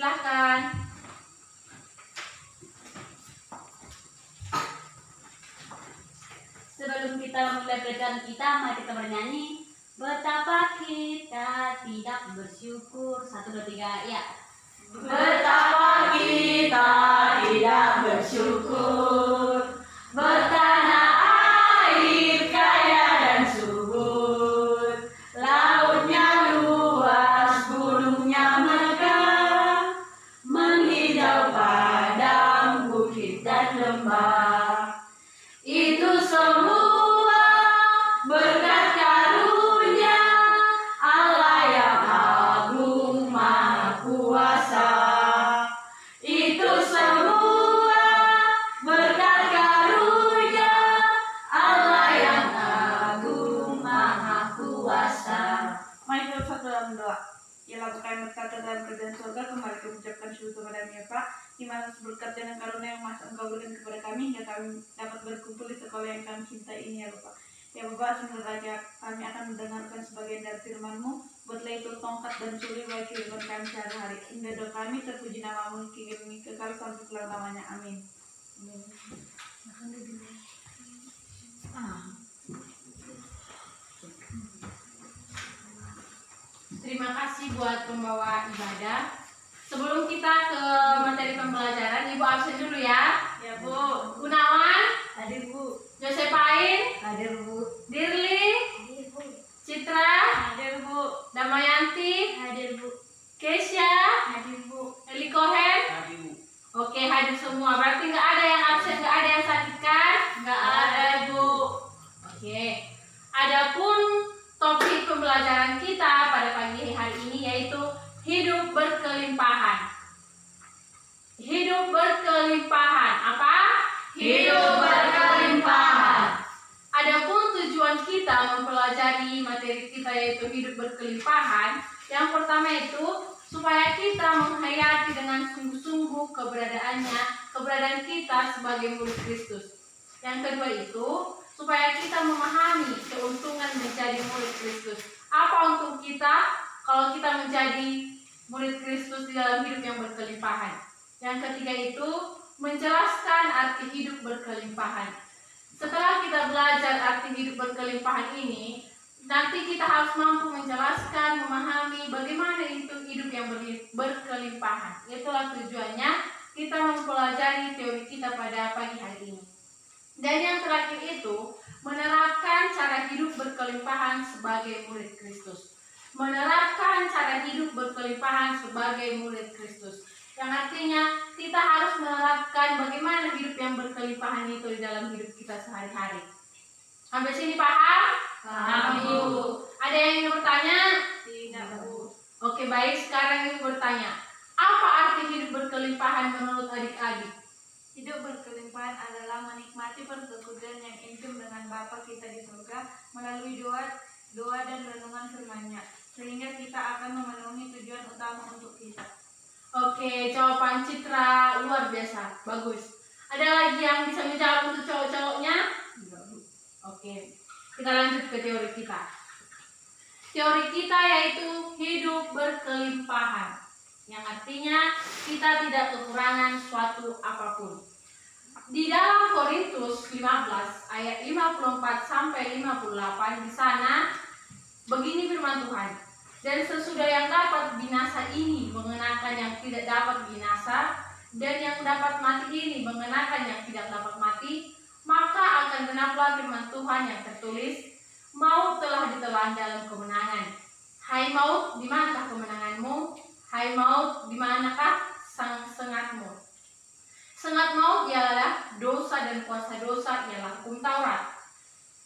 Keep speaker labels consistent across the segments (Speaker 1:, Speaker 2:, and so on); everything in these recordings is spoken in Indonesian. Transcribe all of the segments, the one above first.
Speaker 1: Silahkan.
Speaker 2: Sebelum kita mulai pelajaran kita, mari kita bernyanyi. Betapa kita tidak bersyukur. 1, 2, 3, ya.
Speaker 1: Betapa kita tidak bersyukur, bertanah air kaya dan subur, lautnya luas, gunungnya megah, menghijau padang, bukit dan lembah. Itu semua berkat karunia Allah yang agung maha kuasa. Itu semua berkat karunia Allah yang agung maha kuasa.
Speaker 3: Mari kita bersatu dalam doa. Ialah kami berkata dalam kerajaan surga, kembali kami ucapkan syukur kepada ya Pak, di mana berkat dan karunia yang masih Engkau berikan kepada kami, hingga kami dapat berkumpul di sekolah yang kami cintai ini ya Bapak. Ya Bapak, sebentar saja kami akan mendengarkan sebagian dari firman-Mu. Buatlah itu tongkat dan curi bagi kehidupan kami sehari-hari. Indah doa kami, terpuji nama-Mu, kini kekal sampai selama-lamanya. Amin.
Speaker 1: Terima kasih buat pembawa ibadah. Sebelum kita ke materi pembelajaran, Ibu absen dulu ya.
Speaker 3: Ya Bu.
Speaker 1: Gunawan,
Speaker 2: Hadir, Bu.
Speaker 1: Josepain,
Speaker 2: Hadir, Bu.
Speaker 1: Dirli,
Speaker 2: Hadir, Bu.
Speaker 1: Citra,
Speaker 3: Hadir Bu.
Speaker 1: Damayanti,
Speaker 2: Hadir, Bu.
Speaker 1: Kesya,
Speaker 2: Hadir, Bu.
Speaker 1: Eli Kohen. Oke, hadir semua. Berarti nggak ada yang absen, nggak ada yang sakit kan? Nggak ada, Bu. Oke. Adapun topik pembelajaran kita pada pagi hari ini yaitu hidup berkelimpahan. Hidup berkelimpahan. Apa? Hidup berkelimpahan. Adapun tujuan kita mempelajari materi kita yaitu hidup berkelimpahan, yang pertama itu supaya kita menghayati dengan sungguh-sungguh keberadaan kita sebagai murid Kristus. Yang kedua itu supaya kita memahami keuntungan menjadi murid Kristus. Apa untuk kita kalau kita menjadi murid Kristus di dalam hidup yang berkelimpahan? Yang ketiga itu menjelaskan arti hidup berkelimpahan. Setelah kita belajar arti hidup berkelimpahan ini, nanti kita harus mampu menjelaskan, memahami bagaimana itu hidup yang berkelimpahan. Itulah tujuannya kita mempelajari teori kita pada pagi hari ini. Dan yang terakhir itu menerapkan cara hidup berkelimpahan sebagai murid Kristus. Menerapkan cara hidup berkelimpahan sebagai murid Kristus. Yang artinya kita harus menerapkan bagaimana hidup yang berkelimpahan itu di dalam hidup kita sehari-hari. Sampai sini paham?
Speaker 2: Paham, Bu.
Speaker 1: Ada yang ingin bertanya?
Speaker 3: Tidak Bu.
Speaker 1: Oke, baik. Sekarang ingin bertanya. Apa arti hidup berkelimpahan menurut adik-adik?
Speaker 3: Hidup berkelimpahan adalah menikmati persekutuan yang intim dengan Bapa kita di surga melalui doa dan renungan firman-Nya, sehingga kita akan memenuhi tujuan utama untuk kita.
Speaker 1: Oke, jawaban Citra luar biasa, bagus. Ada lagi yang bisa menjawab untuk cowok-cowoknya? Oke, kita lanjut ke teori kita. Teori kita yaitu hidup berkelimpahan, yang artinya kita tidak kekurangan suatu apapun. Di dalam Korintus 15 ayat 54 sampai 58 di sana begini firman Tuhan. Dan sesudah yang dapat binasa ini mengenakan yang tidak dapat binasa, dan yang dapat mati ini mengenakan yang tidak dapat mati, maka akan genaplah firman Tuhan yang tertulis, maut telah ditelan dalam kemenangan. Hai maut, di manakah kemenanganmu? Hai maut, di manakah sengatmu? Sengat maut ialah dosa, dan kuasa dosa ialah hukum Taurat.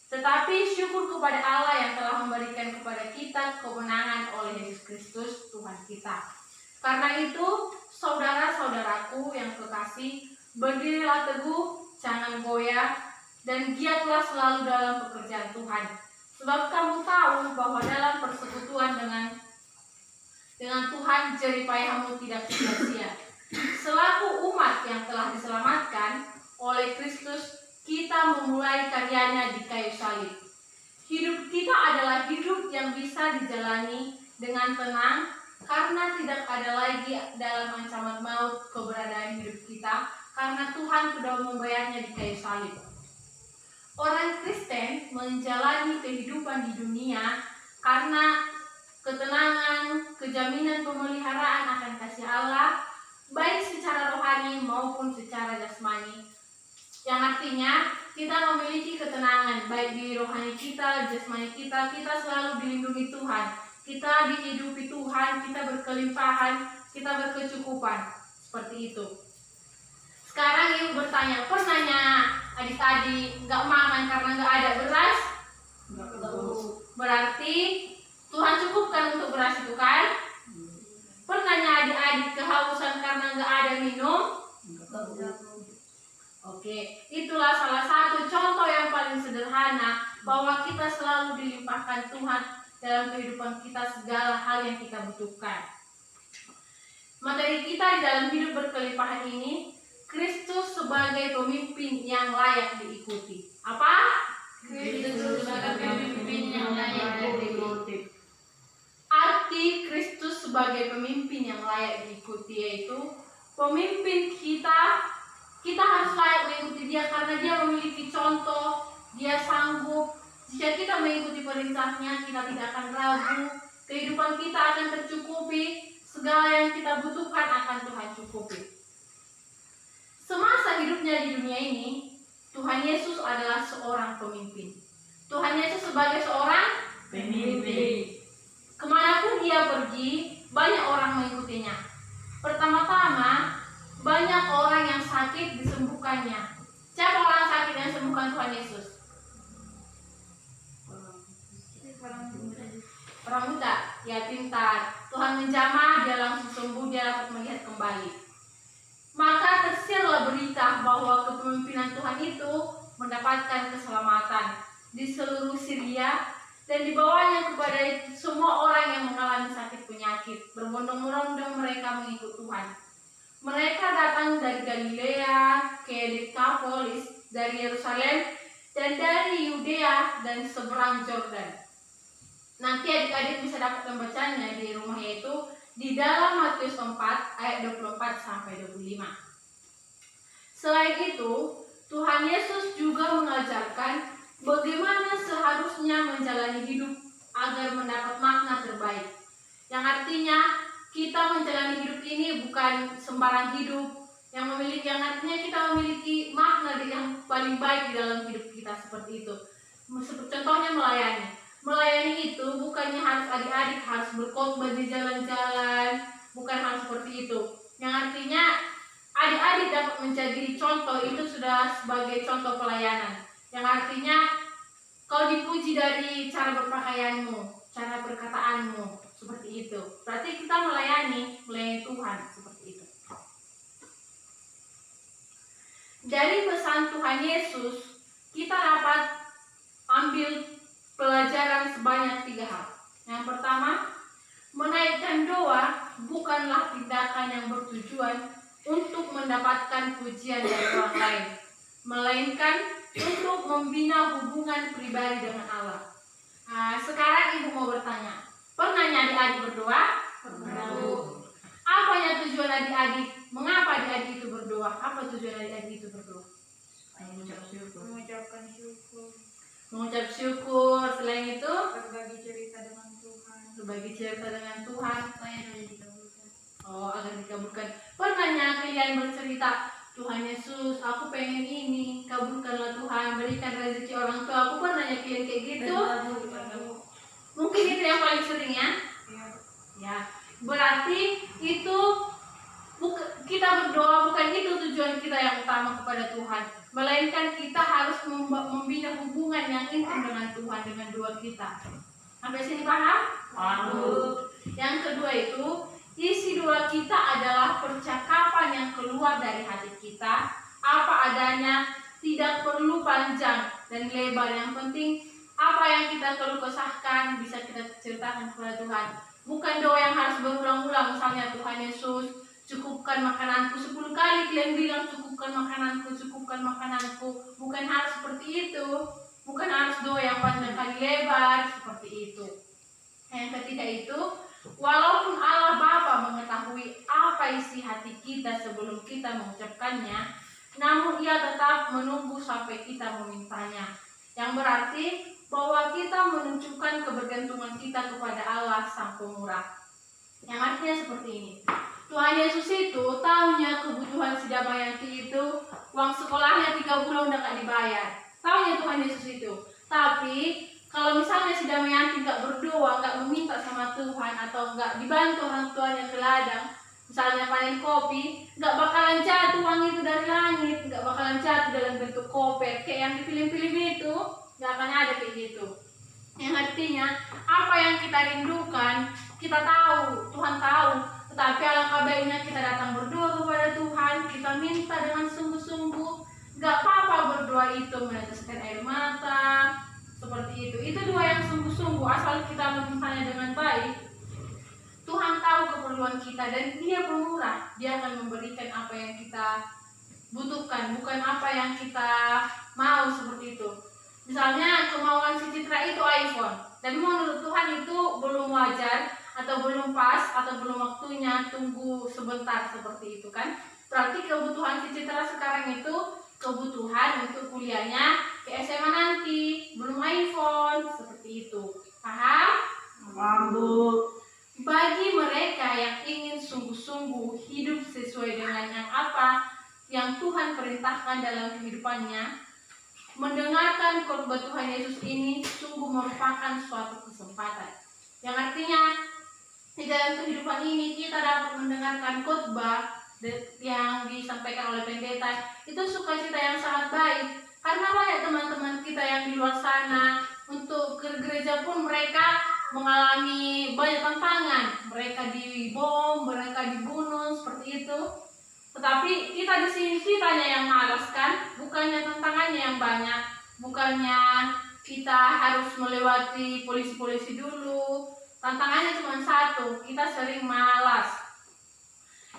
Speaker 1: Tetapi syukur kepada Allah yang telah memberikan kepada kita kemenangan oleh Yesus Kristus Tuhan kita. Karena itu, saudara-saudaraku yang kekasih, berdirilah teguh, jangan goyah, dan giatlah selalu dalam pekerjaan Tuhan. Sebab kamu tahu bahwa dalam persekutuan dengan Tuhan jeripayahamu tidak sia-sia. Selaku umat yang telah diselamatkan oleh Kristus, kita memulai karyanya di kayu salib. Hidup kita adalah hidup yang bisa dijalani dengan tenang karena tidak ada lagi dalam ancaman ancaman maut keberadaan hidup kita karena Tuhan sudah membayarnya di kayu salib. Orang Kristen menjalani kehidupan di dunia karena ketenangan, kejaminan pemeliharaan akan kasih Allah, baik secara rohani maupun secara jasmani. Yang artinya kita memiliki ketenangan baik di rohani kita, jasmani kita selalu dilindungi Tuhan, kita dihidupi Tuhan, kita berkelimpahan, kita berkecukupan, seperti itu. Sekarang ibu bertanya, pernahnya adik-adik nggak makan karena nggak ada beras? Berarti Tuhan cukupkan untuk beras itu kan? Pernahnya adik-adik kehausan karena nggak ada minum? Oke, itulah salah satu contoh yang paling sederhana bahwa kita selalu dilimpahkan Tuhan dalam kehidupan kita segala hal yang kita butuhkan. Materi kita di dalam hidup berkelimpahan ini, Kristus sebagai pemimpin yang layak diikuti. Apa?
Speaker 2: Kristus sebagai pemimpin yang layak diikuti.
Speaker 1: Arti Kristus sebagai pemimpin yang layak diikuti yaitu pemimpin kita harus layak mengikuti dia karena dia memiliki contoh, dia sanggup. Jika kita mengikuti perintahnya, kita tidak akan ragu, kehidupan kita akan tercukupi, segala yang kita butuhkan akan Tuhan cukupi. Semasa hidupnya di dunia ini, Tuhan Yesus adalah seorang pemimpin. Tuhan Yesus sebagai seorang
Speaker 2: Pemimpin.
Speaker 1: kemanapun dia pergi, banyak orang mengikutinya. Pertama-tama, banyak orang yang sakit disembuhkannya. Siapa orang sakit yang sembuhkan Tuhan Yesus? Orang buta, ya pintar. Tuhan menjamah, dia langsung sembuh, dia dapat melihat kembali. Maka tersiarlah berita bahwa kepemimpinan Tuhan itu mendapatkan keselamatan di seluruh Syria dan dibawanya kepada semua orang yang mengalami sakit penyakit. Berbondong-bondong mereka mengikut Tuhan. Mereka datang dari Galilea ke Dekapolis, dari Yerusalem, dan dari Yudea dan seberang Yordan. Nanti adik-adik bisa dapat membacanya di rumah, yaitu di dalam Matius 4 ayat 24 sampai 25. Selain itu, Tuhan Yesus juga mengajarkan bagaimana seharusnya menjalani hidup agar mendapat makna terbaik. Yang artinya kita menjalani hidup ini bukan sembarang hidup, yang artinya kita memiliki makna yang paling baik di dalam hidup kita, seperti itu. Contohnya melayani. Melayani itu bukannya harus adik-adik harus berkhotbah di jalan-jalan, bukan hal seperti itu. Yang artinya adik-adik dapat menjadi contoh, itu sudah sebagai contoh pelayanan. Yang artinya kau dipuji dari cara berpakaianmu, cara perkataanmu, seperti itu. Berarti kita melayani Tuhan, seperti itu. Dari pesan Tuhan Yesus, kita dapat ambil pelajaran sebanyak 3 hal. Yang pertama, menaikkan doa bukanlah tindakan yang bertujuan untuk mendapatkan pujian dari orang lain, melainkan untuk membina hubungan pribadi dengan Allah. Nah, sekarang ibu mau bertanya, pernah adik-adik berdoa?
Speaker 2: Pernah.
Speaker 1: Apanya tujuan adik-adik? Mengapa adik-adik itu berdoa? Apa tujuan adik-adik itu berdoa?
Speaker 3: Mengucapkan syukur,
Speaker 1: Mengucap syukur. Selain itu,
Speaker 3: berbagi cerita dengan Tuhan,
Speaker 1: berbagi cerita dengan Tuhan.
Speaker 3: supaya dikabulkan.
Speaker 1: Oh, agar dikabulkan. Pernahnya kalian bercerita, Tuhan Yesus, aku pengen ini, kabulkanlah Tuhan, berikan rezeki orang tua. Aku pernahnya kalian kayak gitu. Mungkin itu yang paling sering ya. Ya, berarti itu kita berdoa bukan itu tujuan kita yang utama kepada Tuhan, melainkan kita harus membina hubungan yang intim dengan Tuhan, dengan doa kita. Sampai sini paham? Yang kedua itu, isi doa kita adalah percakapan yang keluar dari hati kita, apa adanya, tidak perlu panjang dan lebar. Yang penting apa yang kita keluh kesahkan bisa kita ceritakan kepada Tuhan. Bukan doa yang harus berulang-ulang, misalnya Tuhan Yesus, cukupkan makananku. 10 kali kalian bilang cukupkan makananku, cukupkan makananku. Bukan harus seperti itu. Bukan harus doa yang panjang kali lebar seperti itu. Yang ketiga itu, Walaupun Allah Bapa mengetahui apa isi hati kita sebelum kita mengucapkannya, namun Ia tetap menunggu sampai kita memintanya. Yang berarti bahwa kita menunjukkan kebergantungan kita kepada Allah Sang Pemurah. Yang artinya seperti ini. Tuhan Yesus itu tahunya kebutuhan si Damayanti itu uang sekolahnya 3 bulan udah gak dibayar. Tahunya Tuhan Yesus itu. Tapi kalau misalnya si Damayanti gak berdoa, gak meminta sama Tuhan, atau gak dibantu orang tuanya ke ladang, misalnya panen kopi, gak bakalan jatuh uang itu dari langit, gak bakalan jatuh dalam bentuk koper kayak yang di film-film itu, gak akan ada kayak gitu. Yang artinya apa yang kita rindukan, kita tahu, Tuhan tahu. Tetapi alangkah baiknya kita datang berdoa kepada Tuhan, kita minta dengan sungguh-sungguh. Gak apa-apa berdoa itu meneteskan air mata, seperti itu. Itu doa yang sungguh-sungguh, asal kita memintanya dengan baik. Tuhan tahu keperluan kita dan Dia pemurah. Dia akan memberikan apa yang kita butuhkan, bukan apa yang kita mau, seperti itu. Misalnya kemauan si Citra itu iPhone, dan menurut Tuhan itu belum wajar, atau belum pas, atau belum waktunya, tunggu sebentar, seperti itu kan. Berarti kebutuhan si Citra sekarang itu kebutuhan untuk kuliahnya ke SMA nanti, belum iPhone, seperti itu. Paham?
Speaker 3: Paham, Bu.
Speaker 1: Bagi mereka yang ingin sungguh-sungguh hidup sesuai dengan yang apa yang Tuhan perintahkan dalam kehidupannya, mendengarkan khotbah Tuhan Yesus ini sungguh merupakan suatu kesempatan. Yang artinya di dalam kehidupan ini kita dapat mendengarkan khotbah yang disampaikan oleh pendeta, itu sukacita yang sangat baik. Karena banyak teman-teman kita yang di luar sana untuk ke gereja pun mereka mengalami banyak tantangan. Mereka dibom, mereka dibunuh, seperti itu. Tetapi kita di sini kitanya yang malas kan, bukannya tantangannya yang banyak, bukannya kita harus melewati polisi-polisi dulu. Tantangannya cuma satu, kita sering malas.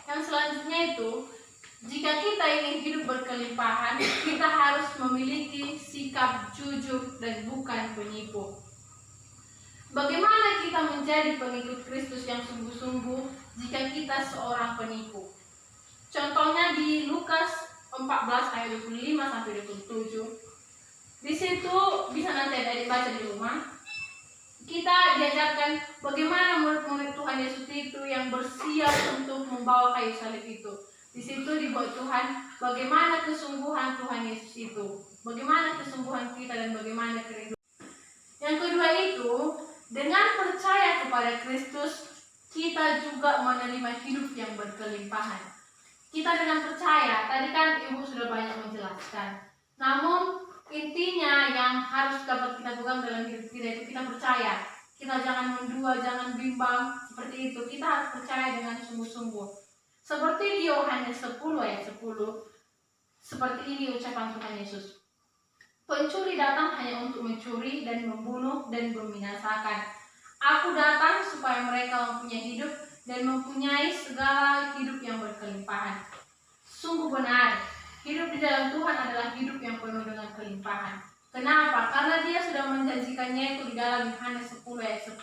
Speaker 1: Yang selanjutnya itu, jika kita ingin hidup berkelimpahan, kita harus memiliki sikap jujur dan bukan penipu. Bagaimana kita menjadi pengikut Kristus yang sungguh-sungguh jika kita seorang penipu? Contohnya di Lukas 14 ayat 25 sampai 27. Di situ bisa nanti adik baca di rumah. Kita diajarkan bagaimana murid-murid Tuhan Yesus itu yang bersiap untuk membawa kayu salib itu. Di situ dibuat Tuhan bagaimana kesungguhan Tuhan Yesus itu, bagaimana kesungguhan kita dan bagaimana kerinduan. Yang kedua itu, dengan percaya kepada Kristus, kita juga menerima hidup yang berkelimpahan. Kita dengan percaya, tadi kan Ibu sudah banyak menjelaskan. Namun intinya yang harus dapat kita pegang dalam hidup kita itu kita percaya. Kita jangan mendua, jangan bimbang, seperti itu. Kita harus percaya dengan sungguh-sungguh. Seperti di Yohanes 10 ayat 10, seperti ini ucapan Tuhan Yesus. Pencuri datang hanya untuk mencuri dan membunuh dan membinasakan. Aku datang supaya mereka mempunyai hidup dan mempunyai segala hidup yang berkelimpahan. Sungguh benar, hidup di dalam Tuhan adalah hidup yang penuh dengan kelimpahan. Kenapa? Karena Dia sudah menjanjikannya itu di dalam Yohanes 10 ayat 10.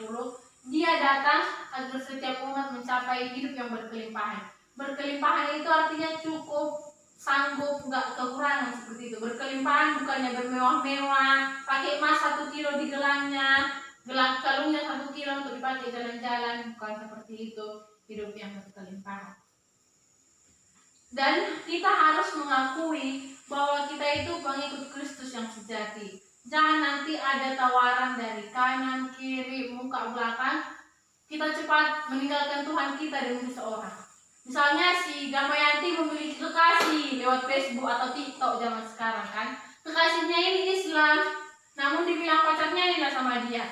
Speaker 1: Dia datang agar setiap umat mencapai hidup yang berkelimpahan. Berkelimpahan itu artinya cukup, sanggup, nggak kekurangan, seperti itu. Berkelimpahan bukannya bermewah-mewah, pakai emas 1 kilo di gelangnya, gelang kalungnya 1 kilo untuk dipakai jalan-jalan, bukan seperti itu. Hidup yang berkelimpahan. Dan kita harus mengakui bahwa kita itu pengikut Kristus yang sejati. Jangan nanti ada tawaran dari kanan, kiri, muka, belakang, kita cepat meninggalkan Tuhan kita demi seseorang. Misalnya si Damayanti memiliki kekasih lewat Facebook atau TikTok zaman sekarang kan. Kekasihnya ini Islam, namun dibilang pacarnya inilah sama dia.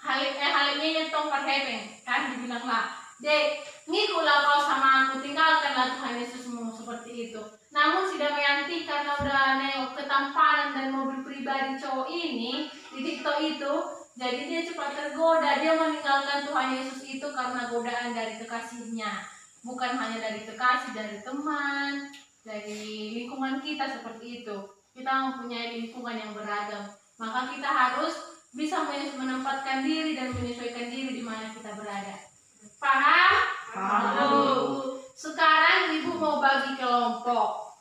Speaker 1: Halnya nyetong perhepeng kan, dibilang lah, dek, ngikutlah kau sama aku, tinggalkanlah Tuhan Yesusmu, seperti itu. Namun si Damayanti karena udah nengok ketampanan dan mobil pribadi cowok ini di TikTok itu, jadi dia cepat tergoda. Dia meninggalkan Tuhan Yesus itu karena godaan dari kekasihnya. Bukan hanya dari kekasih, dari teman, dari lingkungan kita, seperti itu. Kita mempunyai lingkungan yang beragam. Maka kita harus bisa menempatkan diri dan menyesuaikan diri di mana kita berada. Paham?
Speaker 3: Tahu.
Speaker 1: Sekarang ibu mau bagi kelompok.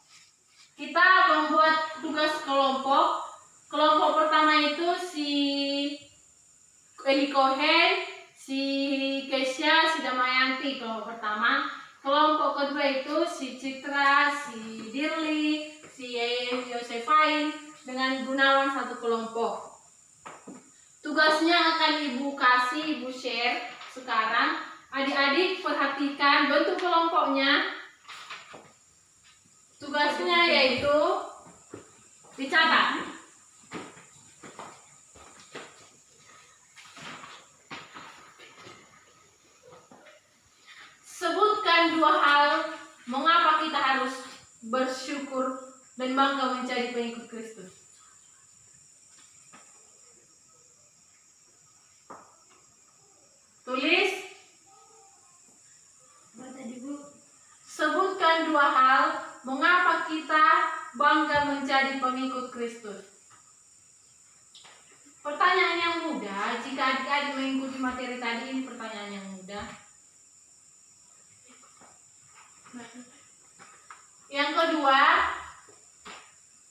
Speaker 1: Kita membuat tugas kelompok. Kelompok pertama itu si Eli Cohen, si Kesha, si Damayanti kelompok pertama. Kelompok kedua itu si Citra, si Dirli, si Yosefain dengan Gunawan satu kelompok. Tugasnya akan ibu kasih, ibu share sekarang. Adik-adik perhatikan bentuk kelompoknya. Tugasnya yaitu dicatat. Sebutkan dua hal mengapa kita harus bersyukur dan bangga menjadi pengikut Kristus. Tulis. Sebutkan dua hal mengapa kita bangga menjadi pengikut Kristus. Pertanyaan yang mudah. Jika adik-adik mengikuti materi tadi, ini pertanyaan yang mudah. Yang kedua,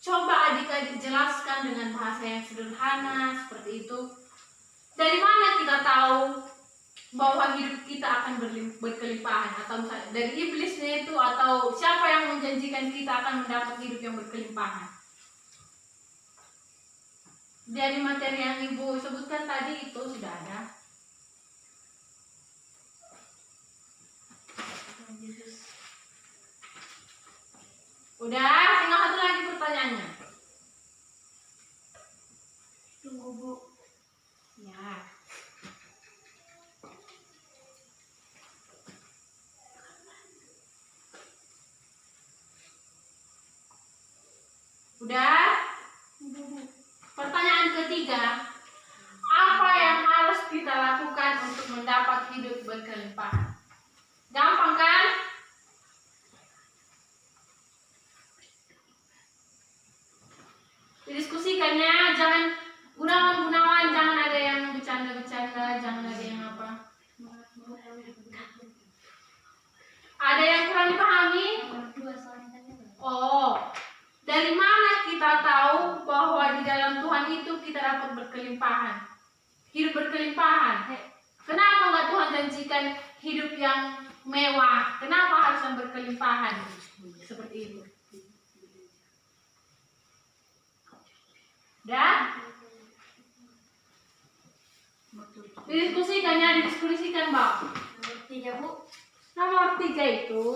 Speaker 1: coba adik-adik jelaskan dengan bahasa yang sederhana seperti itu. Dari mana kita tahu bahwa hidup kita akan berkelimpahan? Atau misalnya dari iblisnya itu, atau siapa yang menjanjikan kita akan mendapat hidup yang berkelimpahan? Dari materi yang ibu sebutkan tadi itu sudah ada. Udah, tinggal satu lagi pertanyaannya.
Speaker 3: Tunggu, Bu.
Speaker 1: Ya. Udah? Pertanyaan ketiga, apa yang harus kita lakukan untuk mendapat hidup berkelimpahan? Gampang kan? Didiskusikannya, jangan Gunawan, jangan ada yang bercanda-bercanda, jangan ada yang apa. Ada yang kurang dipahami? Oh, dari mana kita tahu bahwa di dalam Tuhan itu kita dapat berkelimpahan? Hidup berkelimpahan. Kenapa nggak Tuhan janjikan hidup yang mewah? Kenapa harus yang berkelimpahan? Seperti itu. Dan didiskusikan, Mbak.
Speaker 2: Nomor 3, Bu.
Speaker 1: Nomor 3 itu,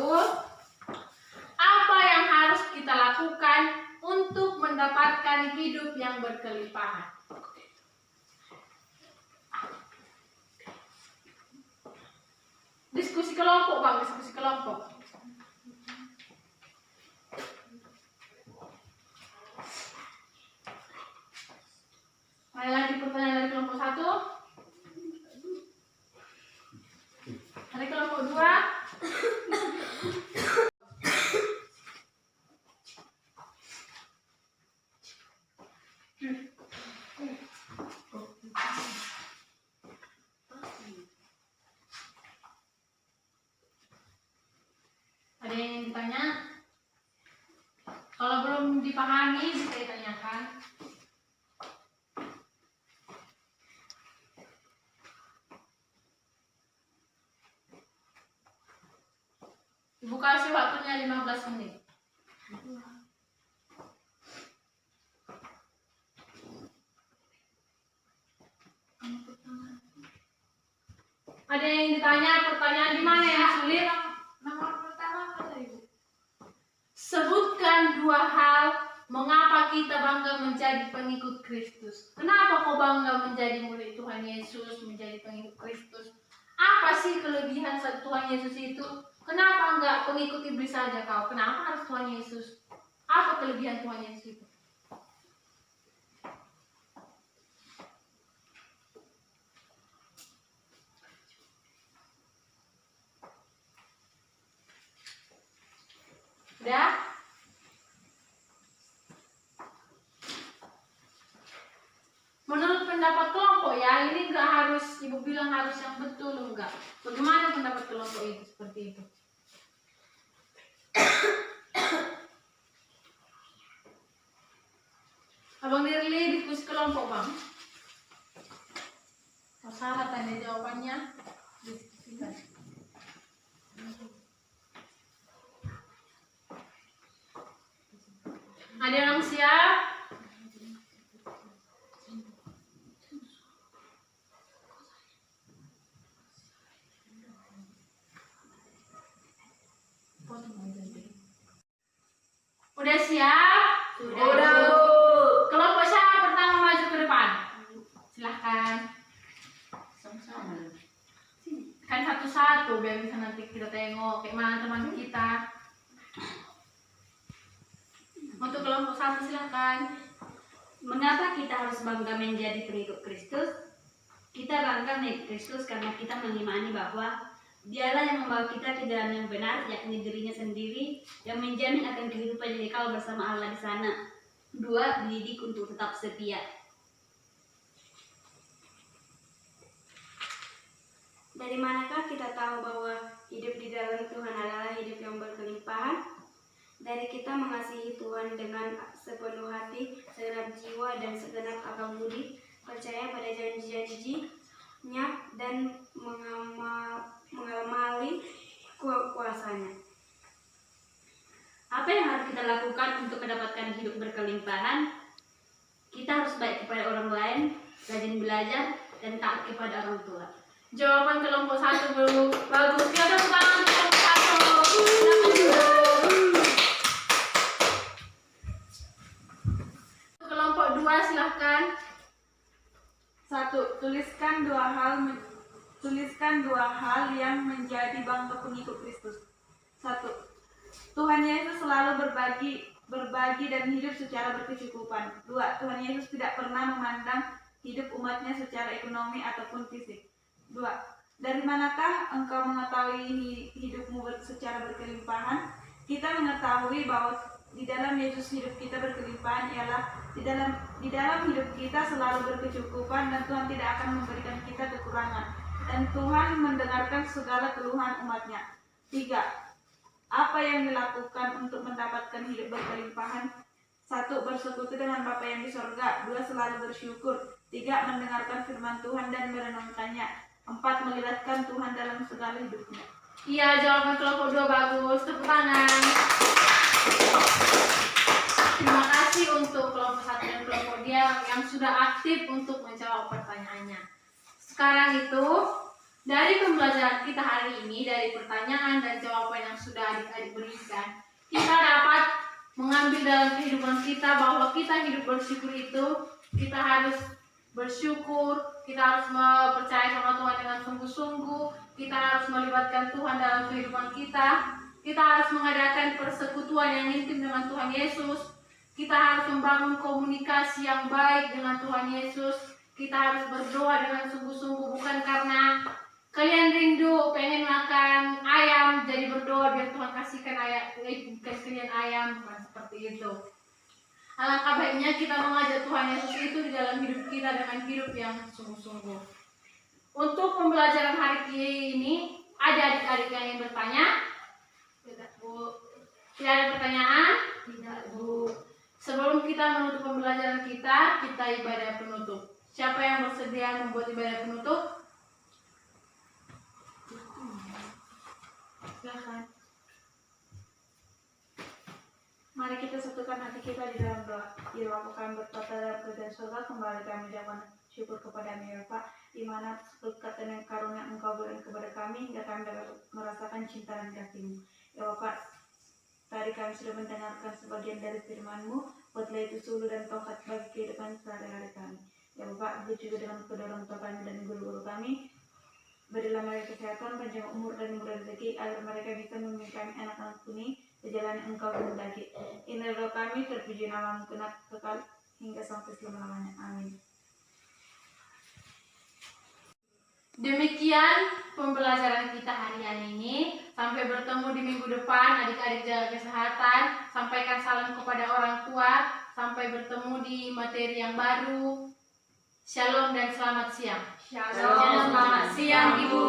Speaker 1: apa yang harus kita lakukan untuk mendapatkan hidup yang berkelimpahan? Diskusi kelompok, Bang, diskusi kelompok. Ada lagi pertanyaan dari kelompok 1? Dari kelompok 2? Ada yang ingin ditanya? Kalau belum dipahami bisa ditanyakan. Ibu kasih waktunya 15 menit. Ada yang ditanya pertanyaan di mana yang sulit?
Speaker 3: Nomor pertama apa tadi, Bu?
Speaker 1: Sebutkan dua hal mengapa kita bangga menjadi pengikut Kristus. Kenapa kau bangga menjadi murid Tuhan Yesus, menjadi pengikut Kristus? Apa sih kelebihan Tuhan Yesus itu? Kenapa enggak pengikut iblis saja kau? Kenapa harus Tuhan Yesus? Apa kelebihan Tuhan Yesus itu? Udah? Menurut pendapat kelompok ya, ini enggak harus ibu bilang harus yang betul, enggak. Bagaimana pendapat buat kelompok itu seperti itu. Abang Dirli diskusi kelompok bang. Masalah tanya jawabannya diskusikan. Ada yang siap? Udah siap?
Speaker 2: Sudah.
Speaker 1: Kelompok siapa pertama maju ke depan? Silahkan.
Speaker 2: Sama-sama.
Speaker 1: Kan satu-satu biar bisa nanti kita tengok kayak mana teman kita. Untuk kelompok satu silahkan.
Speaker 2: Mengapa kita harus bangga menjadi pengikut Kristus? Kita bangga mengikut Kristus karena kita mengimani bahwa Dialah yang membawa kita ke jalan yang benar, yakni dirinya sendiri, yang menjamin akan kehidupan yang kekal bersama Allah di sana. 2. Dididik untuk tetap setia.
Speaker 4: Dari manakah kita tahu bahwa hidup di dalam Tuhan adalah hidup yang berkelimpahan? Dari kita mengasihi Tuhan dengan sepenuh hati, segenap jiwa, dan segenap akal budi, percaya pada janji-janjinya, dan mengamali kuasanya.
Speaker 2: Apa yang harus kita lakukan untuk mendapatkan hidup berkelimpahan? Kita harus baik kepada orang lain, rajin belajar, dan taat kepada orang tua.
Speaker 1: Jawaban kelompok satu belum bagus. Kita tepuk tangan untuk kelompok satu. Silakan duduk. Kelompok dua silahkan.
Speaker 3: 1. Tuliskan dua hal yang menjadi bangga pengikut Kristus. 1. Tuhan Yesus selalu berbagi dan hidup secara berkecukupan. 2. Tuhan Yesus tidak pernah memandang hidup umatnya secara ekonomi ataupun fisik. 2. Dari manakah engkau mengetahui hidupmu secara berkelimpahan? Kita mengetahui bahwa di dalam Yesus hidup kita berkelimpahan ialah di dalam hidup kita selalu berkecukupan, dan Tuhan tidak akan memberikan kita kekurangan, dan Tuhan mendengarkan segala keluhan umatnya. 3. Apa yang dilakukan untuk mendapatkan hidup berkelimpahan? 1. Bersekutu dengan Bapa yang di sorga. 2. Selalu bersyukur. 3. Mendengarkan firman Tuhan dan merenungkannya. 4. Melibatkan Tuhan dalam segala hidupnya.
Speaker 1: Iya, jawaban kelompok dua bagus. Tepuk tangan. Terima kasih untuk kelompok satu dan kelompok dia yang sudah aktif untuk menjawab pertanyaannya. Sekarang itu, dari pembelajaran kita hari ini, dari pertanyaan dan jawaban yang sudah adik-adik berikan, kita dapat mengambil dalam kehidupan kita bahwa kita hidup bersyukur itu, kita harus bersyukur, kita harus percaya sama Tuhan dengan sungguh-sungguh, kita harus melibatkan Tuhan dalam kehidupan kita harus mengadakan persekutuan yang intim dengan Tuhan Yesus, kita harus membangun komunikasi yang baik dengan Tuhan Yesus, kita harus berdoa dengan sungguh-sungguh, bukan karena kalian rindu pengen makan ayam jadi berdoa biar Tuhan kasihkan kalian ayam, bukan seperti itu. Alangkah baiknya kita mengajak Tuhan Yesus itu di dalam hidup kita dengan hidup yang sungguh-sungguh. Untuk pembelajaran hari ini, ada adik-adik yang ingin bertanya? Tidak, Bu. Tidak ada pertanyaan? Tidak, Bu. Sebelum kita menutup pembelajaran kita ibadah penutup. Siapa yang bersedia membuat ibadah penutup? Silakan.
Speaker 3: Mari kita satukan hati kita di dalam doa. Ya Bapa kami bertata dalam kerajaan surga, kembali kami ucapkan syukur kepada-Mu ya Bapak, di mana berkat dan karunia Engkau berikan kepada kami hingga kami dapat merasakan cinta dan kasih-Mu. Ya Bapak, tadi kami sudah mendengarkan sebagian dari firman-Mu, buatlah itu suluh dan tongkat bagi kehidupan sehari-hari kami. Ya Bapak, begitu juga dengan kedua orang tua kami dan guru-guru kami, berilah mereka kesehatan, panjang umur dan murah rezeki, agar mereka bisa memimpin kami anak-anak ini ke jalan yang Engkau kehendaki. Inilah doa kami, terpuji nama-Mu kekal hingga sampai selama-lamanya. Amin.
Speaker 1: Demikian pembelajaran kita hari ini. Sampai bertemu di minggu depan. Adik-adik jaga kesehatan. Sampaikan salam kepada orang tua. Sampai bertemu di materi yang baru. Shalom dan selamat siang.
Speaker 3: Shalom.
Speaker 1: Selamat siang, Ibu.